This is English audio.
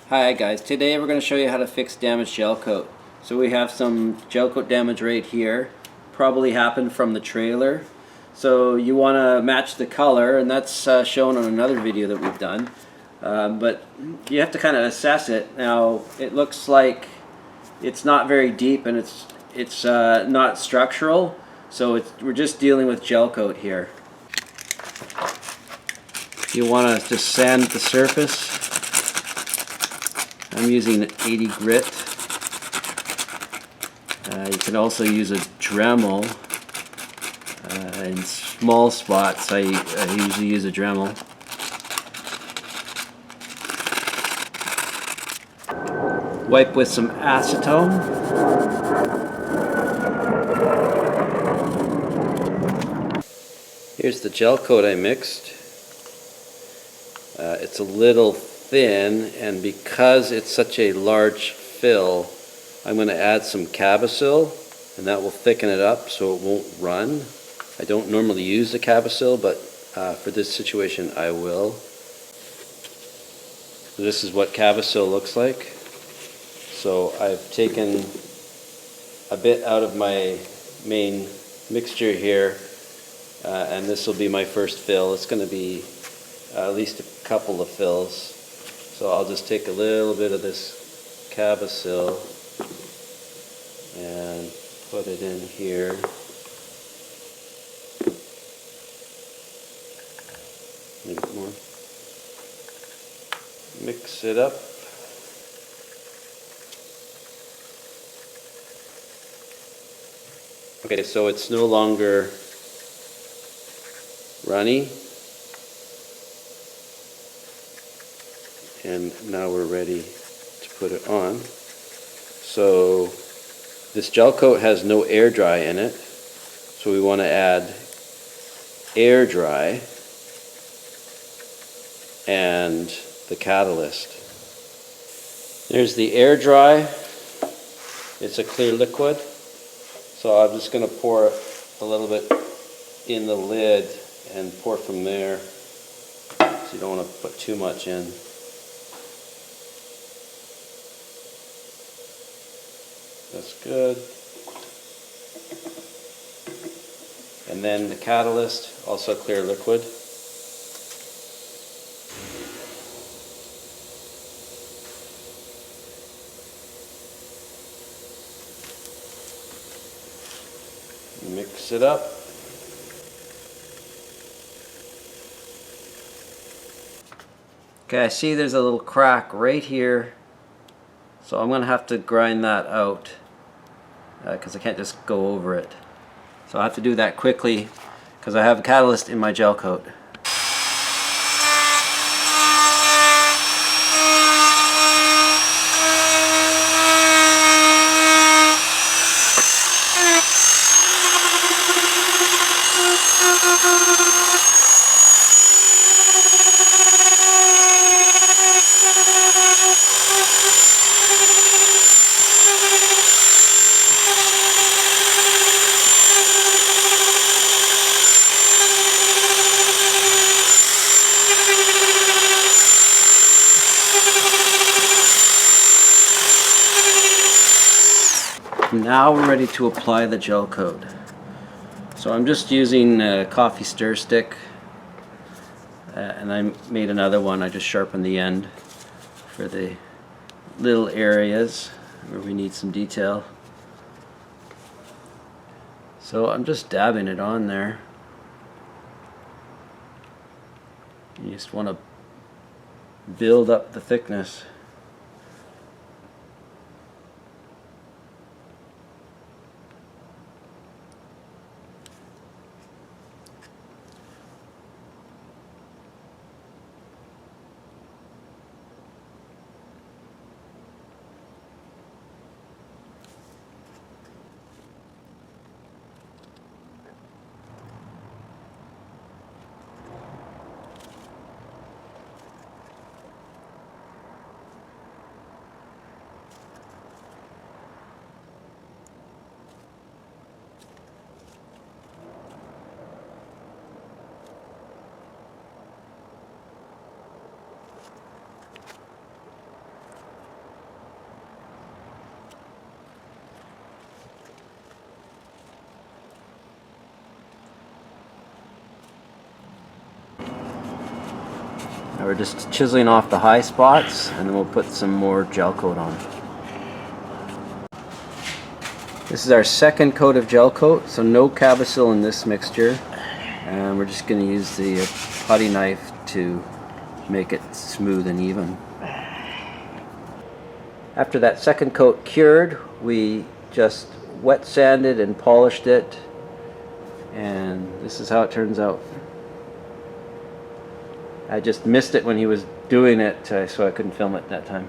Hi guys, today we're going to show you how to fix damaged gel coat. So we have some gel coat damage right here, probably happened from the trailer. So you want to match the color, and that's shown on another video that we've done. But you have to kind of assess it. Now it looks like it's not very deep and it's not structural, so we're just dealing with gel coat here. You want to just sand the surface. I'm using 80 grit. You can also use a Dremel. In small spots, I usually use a Dremel. Wipe with some acetone. Here's the gel coat I mixed. It's a little thin, and because it's such a large fill, I'm going to add some Cabasil, and that will thicken it up so it won't run. I don't normally use the Cabasil, but for this situation I will. So this is what Cabasil looks like. So I've taken a bit out of my main mixture here, and this will be my first fill. It's going to be at least a couple of fills. So I'll just take a little bit of this Cabasil and put it in here. A little bit more. Mix it up. Okay, so it's no longer runny. And now we're ready to put it on. So this gel coat has no air dry in it, so we want to add air dry and the catalyst. There's the air dry. It's a clear liquid, so I'm just going to pour a little bit in the lid and pour from there, so you don't want to put too much in. That's good. And then the catalyst, also clear liquid. Mix it up. Okay, I see there's a little crack right here. So I'm going to have to grind that out because I can't just go over it. So I have to do that quickly because I have a catalyst in my gel coat. Now we're ready to apply the gel coat. So I'm just using a coffee stir stick, and I made another one. I just sharpened the end for the little areas where we need some detail. So I'm just dabbing it on there. You just want to build up the thickness. Now we're just chiseling off the high spots, and then we'll put some more gel coat on. This is our second coat of gel coat, so no Cabosil in this mixture. And we're just going to use the putty knife to make it smooth and even. After that second coat cured, we just wet sanded and polished it, and this is how it turns out. I just missed it when he was doing it, so I couldn't film it that time.